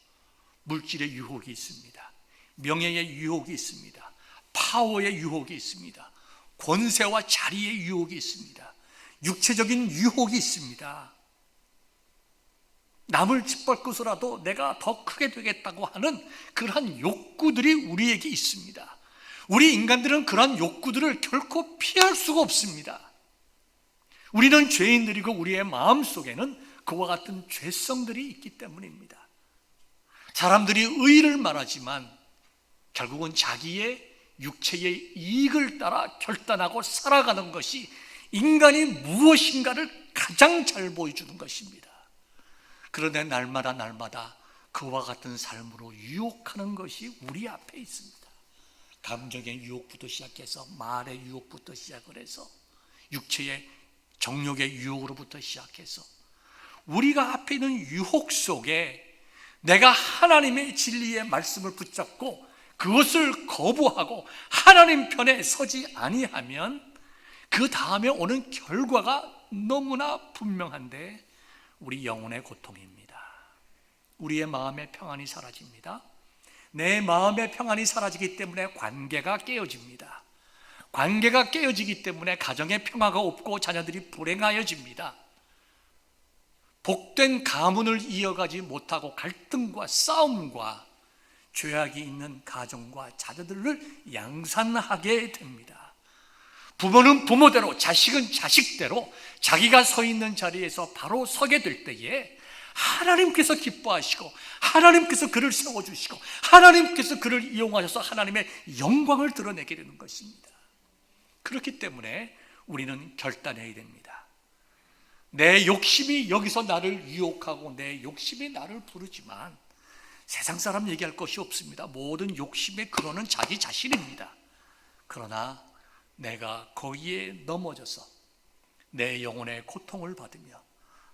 물질의 유혹이 있습니다. 명예의 유혹이 있습니다. 파워의 유혹이 있습니다. 권세와 자리의 유혹이 있습니다. 육체적인 유혹이 있습니다. 남을 짓밟고서라도 내가 더 크게 되겠다고 하는 그러한 욕구들이 우리에게 있습니다. 우리 인간들은 그러한 욕구들을 결코 피할 수가 없습니다. 우리는 죄인들이고 우리의 마음속에는 그와 같은 죄성들이 있기 때문입니다. 사람들이 의의를 말하지만 결국은 자기의 육체의 이익을 따라 결단하고 살아가는 것이 인간이 무엇인가를 가장 잘 보여주는 것입니다. 그런데 날마다 그와 같은 삶으로 유혹하는 것이 우리 앞에 있습니다. 감정의 유혹부터 시작해서 말의 유혹부터 시작을 해서 육체의 정욕의 유혹으로부터 시작해서 우리가 앞에 있는 유혹 속에 내가 하나님의 진리의 말씀을 붙잡고 그것을 거부하고 하나님 편에 서지 아니하면 그 다음에 오는 결과가 너무나 분명한데 우리 영혼의 고통입니다. 우리의 마음의 평안이 사라집니다. 내 마음의 평안이 사라지기 때문에 관계가 깨어집니다. 관계가 깨어지기 때문에 가정의 평화가 없고 자녀들이 불행하여집니다. 복된 가문을 이어가지 못하고 갈등과 싸움과 죄악이 있는 가정과 자녀들을 양산하게 됩니다. 부모는 부모대로, 자식은 자식대로 자기가 서 있는 자리에서 바로 서게 될 때에 하나님께서 기뻐하시고 하나님께서 그를 세워주시고 하나님께서 그를 이용하셔서 하나님의 영광을 드러내게 되는 것입니다. 그렇기 때문에 우리는 결단해야 됩니다. 내 욕심이 여기서 나를 유혹하고 내 욕심이 나를 부르지만 세상 사람 얘기할 것이 없습니다. 모든 욕심의 근원은 자기 자신입니다. 그러나 내가 거기에 넘어져서 내 영혼의 고통을 받으며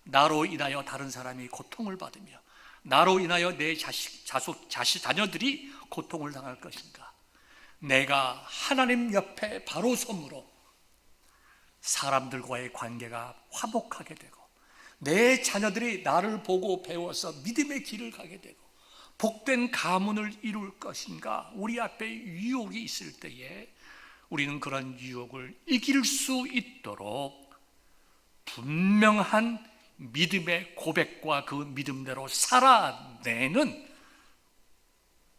나로 인하여 다른 사람이 고통을 받으며 나로 인하여 내 자녀들이 고통을 당할 것인가? 내가 하나님 옆에 바로 섬으로 사람들과의 관계가 화목하게 되고 내 자녀들이 나를 보고 배워서 믿음의 길을 가게 되고 복된 가문을 이룰 것인가? 우리 앞에 유혹이 있을 때에 우리는 그런 유혹을 이길 수 있도록 분명한 믿음의 고백과 그 믿음대로 살아내는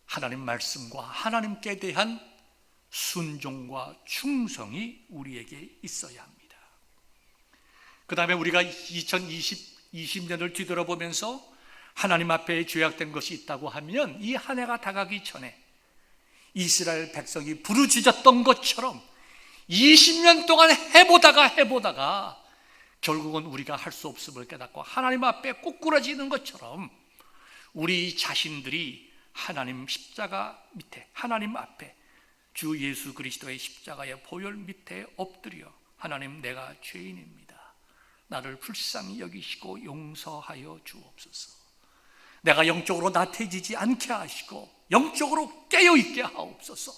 하나님 말씀과 하나님께 대한 순종과 충성이 우리에게 있어야 합니다. 그 다음에 우리가 2020년을 뒤돌아보면서 하나님 앞에 죄악된 것이 있다고 하면 이 한 해가 다가기 전에 이스라엘 백성이 부르짖었던 것처럼 20년 동안 해보다가 결국은 우리가 할 수 없음을 깨닫고 하나님 앞에 꼬꾸라지는 것처럼 우리 자신들이 하나님 십자가 밑에 하나님 앞에 주 예수 그리스도의 십자가의 보혈 밑에 엎드려 하나님 내가 죄인입니다. 나를 불쌍히 여기시고 용서하여 주옵소서. 내가 영적으로 나태해지지 않게 하시고 영적으로 깨어있게 하옵소서.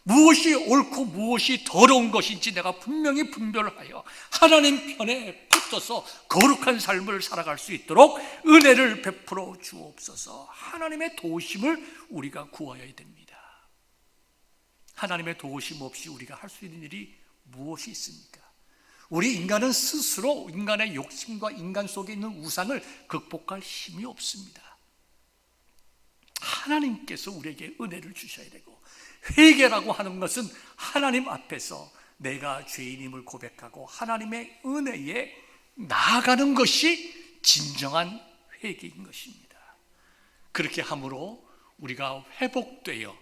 무엇이 옳고 무엇이 더러운 것인지 내가 분명히 분별하여 하나님 편에 붙어서 거룩한 삶을 살아갈 수 있도록 은혜를 베풀어 주옵소서. 하나님의 도우심을 우리가 구하여야 됩니다. 하나님의 도우심 없이 우리가 할 수 있는 일이 무엇이 있습니까? 우리 인간은 스스로 인간의 욕심과 인간 속에 있는 우상을 극복할 힘이 없습니다. 하나님께서 우리에게 은혜를 주셔야 되고, 회개라고 하는 것은 하나님 앞에서 내가 죄인임을 고백하고 하나님의 은혜에 나아가는 것이 진정한 회개인 것입니다. 그렇게 함으로 우리가 회복되어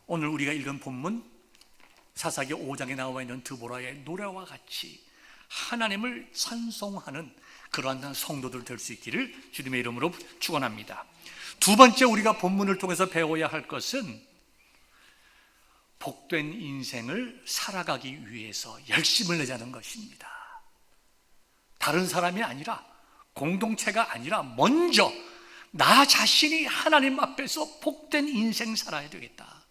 오늘 우리가 읽은 본문 사사기 5장에 나와 있는 드보라의 노래와 같이 하나님을 찬송하는 그러한 성도들 될 수 있기를 주님의 이름으로 축원합니다. 두 번째 우리가 본문을 통해서 배워야 할 것은 복된 인생을 살아가기 위해서 열심을 내자는 것입니다. 다른 사람이 아니라, 공동체가 아니라 먼저 나 자신이 하나님 앞에서 복된 인생 살아야 되겠다.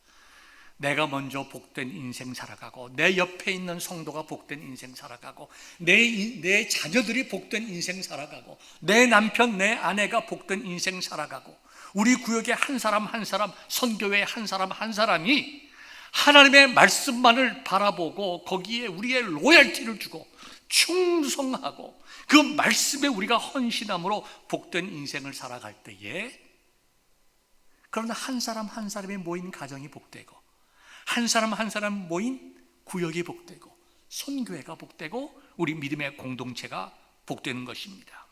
내가 먼저 복된 인생 살아가고 내 옆에 있는 성도가 복된 인생 살아가고 내 자녀들이 복된 인생 살아가고 내 남편, 내 아내가 복된 인생 살아가고 우리 구역의 한 사람 한 사람, 선교회의 한 사람 한 사람이 하나님의 말씀만을 바라보고 거기에 우리의 로열티를 주고 충성하고 그 말씀에 우리가 헌신함으로 복된 인생을 살아갈 때에, 그러나 한 사람 한 사람이 모인 가정이 복되고, 한 사람 한 사람 모인 구역이 복되고, 선교회가 복되고, 우리 믿음의 공동체가 복되는 것입니다.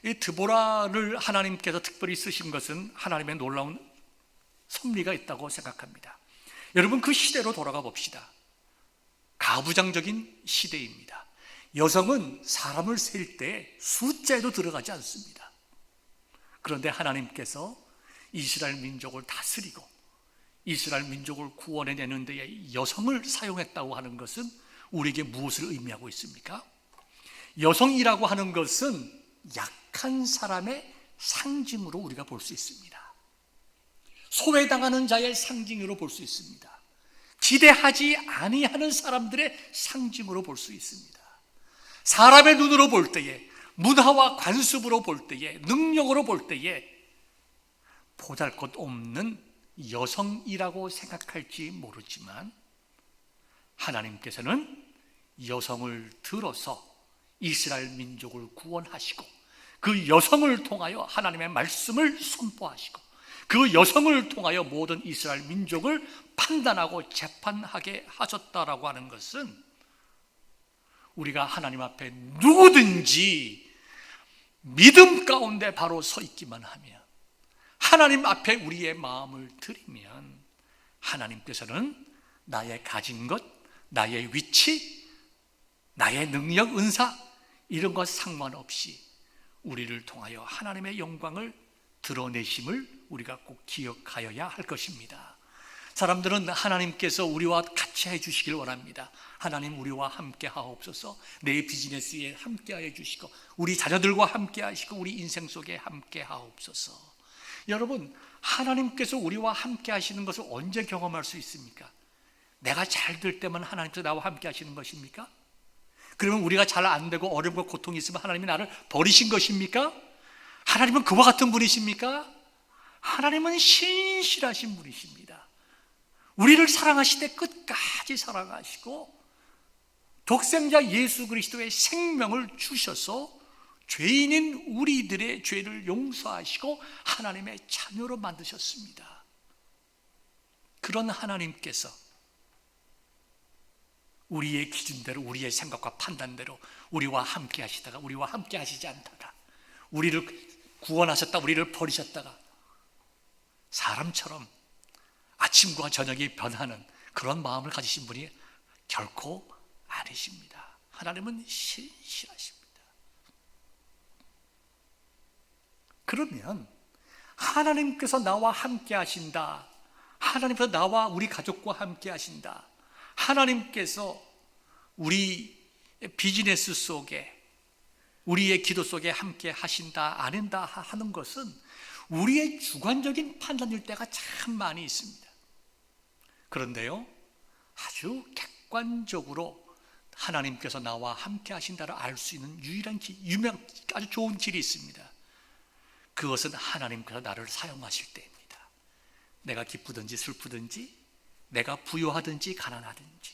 이 드보라를 하나님께서 특별히 쓰신 것은 하나님의 놀라운 섭리가 있다고 생각합니다. 여러분, 그 시대로 돌아가 봅시다. 가부장적인 시대입니다. 여성은 사람을 셀 때 숫자에도 들어가지 않습니다. 그런데 하나님께서 이스라엘 민족을 다스리고 이스라엘 민족을 구원해내는 데에 여성을 사용했다고 하는 것은 우리에게 무엇을 의미하고 있습니까? 여성이라고 하는 것은 약한 사람의 상징으로 우리가 볼 수 있습니다. 소외당하는 자의 상징으로 볼 수 있습니다. 기대하지 아니하는 사람들의 상징으로 볼 수 있습니다. 사람의 눈으로 볼 때에, 문화와 관습으로 볼 때에, 능력으로 볼 때에 보잘것없는 여성이라고 생각할지 모르지만, 하나님께서는 여성을 들어서 이스라엘 민족을 구원하시고, 그 여성을 통하여 하나님의 말씀을 선포하시고, 그 여성을 통하여 모든 이스라엘 민족을 판단하고 재판하게 하셨다라고 하는 것은, 우리가 하나님 앞에 누구든지 믿음 가운데 바로 서 있기만 하면, 하나님 앞에 우리의 마음을 드리면, 하나님께서는 나의 가진 것, 나의 위치, 나의 능력, 은사, 이런 것 상관없이 우리를 통하여 하나님의 영광을 드러내심을 우리가 꼭 기억하여야 할 것입니다. 사람들은 하나님께서 우리와 같이 해주시길 원합니다. 하나님, 우리와 함께 하옵소서. 내 비즈니스에 함께 해주시고, 우리 자녀들과 함께 하시고, 우리 인생 속에 함께 하옵소서. 여러분, 하나님께서 우리와 함께 하시는 것을 언제 경험할 수 있습니까? 내가 잘 될 때만 하나님께서 나와 함께 하시는 것입니까? 그러면 우리가 잘 안 되고 어려움과 고통이 있으면 하나님이 나를 버리신 것입니까? 하나님은 그와 같은 분이십니까? 하나님은 신실하신 분이십니다. 우리를 사랑하실 때 끝까지 사랑하시고, 독생자 예수 그리스도의 생명을 주셔서 죄인인 우리들의 죄를 용서하시고 하나님의 자녀로 만드셨습니다. 그런 하나님께서 우리의 기준대로, 우리의 생각과 판단대로 우리와 함께 하시다가 우리와 함께 하시지 않다가, 우리를 구원하셨다 우리를 버리셨다가 사람처럼 아침과 저녁이 변하는 그런 마음을 가지신 분이 결코 아니십니다. 하나님은 신실하십니다. 그러면 하나님께서 나와 함께 하신다, 하나님께서 나와 우리 가족과 함께 하신다, 하나님께서 우리 비즈니스 속에, 우리의 기도 속에 함께 하신다, 안 한다 하는 것은 우리의 주관적인 판단일 때가 참 많이 있습니다. 그런데요, 아주 객관적으로 하나님께서 나와 함께 하신다를 알 수 있는 유일한 아주 좋은 길이 있습니다. 그것은 하나님께서 나를 사용하실 때입니다. 내가 기쁘든지 슬프든지, 내가 부유하든지 가난하든지,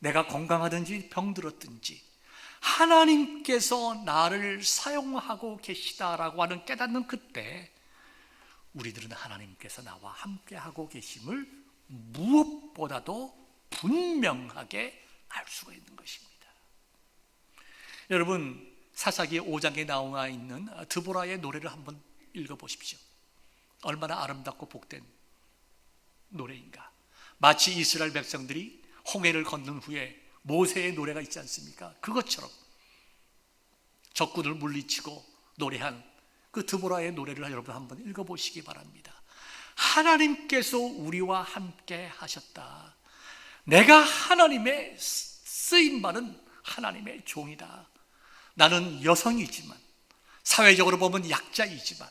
내가 건강하든지 병들었든지, 하나님께서 나를 사용하고 계시다라고 하는 깨닫는 그때, 우리들은 하나님께서 나와 함께하고 계심을 무엇보다도 분명하게 알 수가 있는 것입니다. 여러분, 사사기 5장에 나와 있는 드보라의 노래를 한번 읽어보십시오. 얼마나 아름답고 복된 노래인가. 마치 이스라엘 백성들이 홍해를 건넌 후에 모세의 노래가 있지 않습니까? 그것처럼 적군을 물리치고 노래한 그 드보라의 노래를 여러분 한번 읽어보시기 바랍니다. 하나님께서 우리와 함께 하셨다. 내가 하나님의 쓰임받은 하나님의 종이다. 나는 여성이지만, 사회적으로 보면 약자이지만,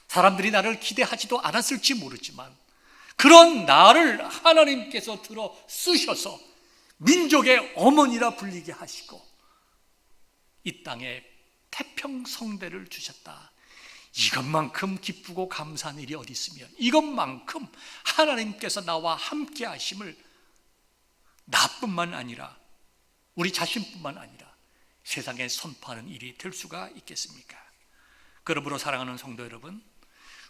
사람들이 나를 기대하지도 않았을지 모르지만, 그런 나를 하나님께서 들어 쓰셔서 민족의 어머니라 불리게 하시고 이 땅에 태평성대를 주셨다. 이것만큼 기쁘고 감사한 일이 어디 있으며, 이것만큼 하나님께서 나와 함께 하심을 나뿐만 아니라, 우리 자신뿐만 아니라 세상에 선포하는 일이 될 수가 있겠습니까? 그러므로 사랑하는 성도 여러분,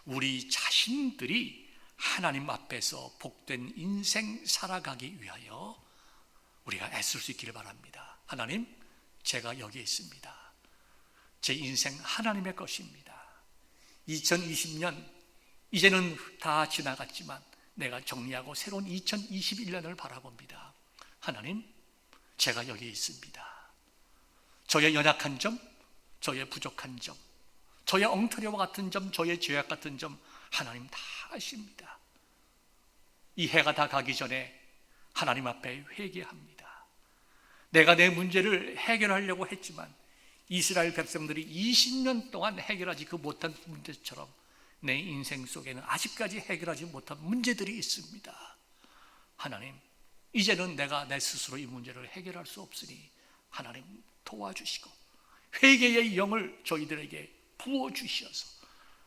우리 자신들이 하나님 앞에서 복된 인생 살아가기 위하여 우리가 애쓸 수 있기를 바랍니다. 하나님, 제가 여기 있습니다. 제 인생 하나님의 것입니다. 2020년 이제는 다 지나갔지만 내가 정리하고 새로운 2021년을 바라봅니다. 하나님, 제가 여기 있습니다. 저의 연약한 점, 저의 부족한 점, 저의 엉터리와 같은 점, 저의 죄악 같은 점 하나님 다 아십니다. 이 해가 다 가기 전에 하나님 앞에 회개합니다. 내가 내 문제를 해결하려고 했지만 이스라엘 백성들이 20년 동안 해결하지 못한 문제처럼 내 인생 속에는 아직까지 해결하지 못한 문제들이 있습니다. 하나님, 이제는 내가 내 스스로 이 문제를 해결할 수 없으니 하나님 도와주시고 회개의 영을 저희들에게 부어주셔서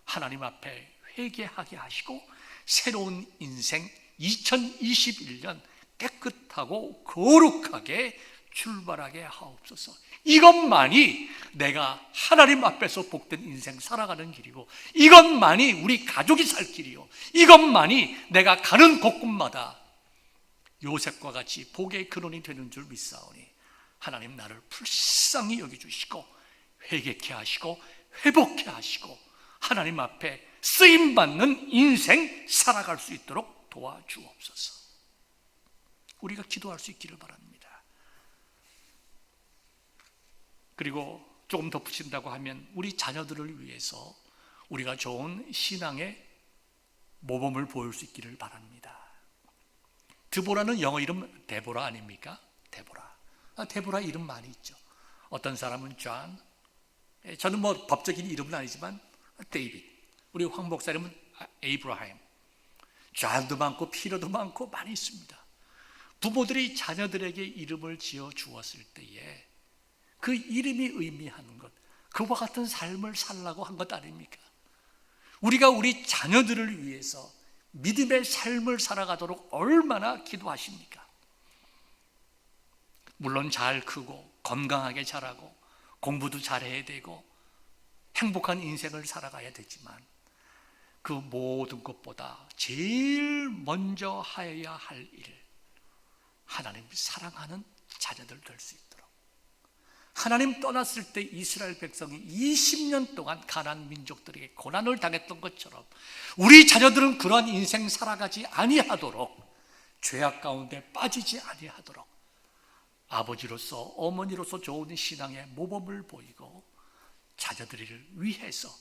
하나님 앞에 회개하게 하시고 새로운 인생 2021년 깨끗하고 거룩하게 출발하게 하옵소서. 이것만이 내가 하나님 앞에서 복된 인생 살아가는 길이고, 이것만이 우리 가족이 살 길이요, 이것만이 내가 가는 곳곳마다 요셉과 같이 복의 근원이 되는 줄 믿사오니 하나님 나를 불쌍히 여겨주시고 회개케 하시고 회복케 하시고 하나님 앞에 쓰임받는 인생 살아갈 수 있도록 도와주옵소서. 우리가 기도할 수 있기를 바랍니다. 그리고 조금 덧붙인다고 하면 우리 자녀들을 위해서 우리가 좋은 신앙의 모범을 보일 수 있기를 바랍니다. 드보라는 영어 이름 데보라 아닙니까? 데보라. 데보라 이름 많이 있죠. 어떤 사람은 존, 저는 법적인 이름은 아니지만 데이빗, 우리 황 목사 이름은 에이브라임. 존도 많고 피터도 많고 많이 있습니다. 부모들이 자녀들에게 이름을 지어 주었을 때에 그 이름이 의미하는 것, 그와 같은 삶을 살라고 한 것 아닙니까? 우리가 우리 자녀들을 위해서 믿음의 삶을 살아가도록 얼마나 기도하십니까? 물론 잘 크고 건강하게 자라고 공부도 잘해야 되고 행복한 인생을 살아가야 되지만 그 모든 것보다 제일 먼저 하여야 할 일, 하나님 사랑하는 자녀들 될 수 있도록. 하나님 떠났을 때 이스라엘 백성이 20년 동안 가나안 민족들에게 고난을 당했던 것처럼 우리 자녀들은 그러한 인생 살아가지 아니하도록, 죄악 가운데 빠지지 아니하도록 아버지로서 어머니로서 좋은 신앙의 모범을 보이고 자녀들을 위해서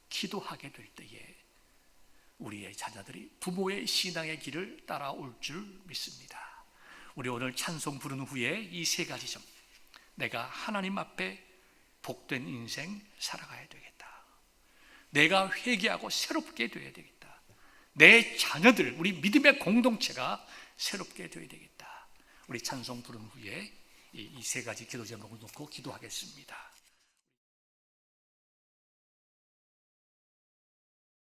기도하게 될 때에 우리의 자녀들이 부모의 신앙의 길을 따라올 줄 믿습니다. 우리 오늘 찬송 부른 후에 이 세 가지 점, 내가 하나님 앞에 복된 인생 살아가야 되겠다, 내가 회개하고 새롭게 되어야 되겠다, 내 자녀들, 우리 믿음의 공동체가 새롭게 되어야 되겠다. 우리 찬송 부른 후에 이 세 가지 기도 제목을 놓고 기도하겠습니다.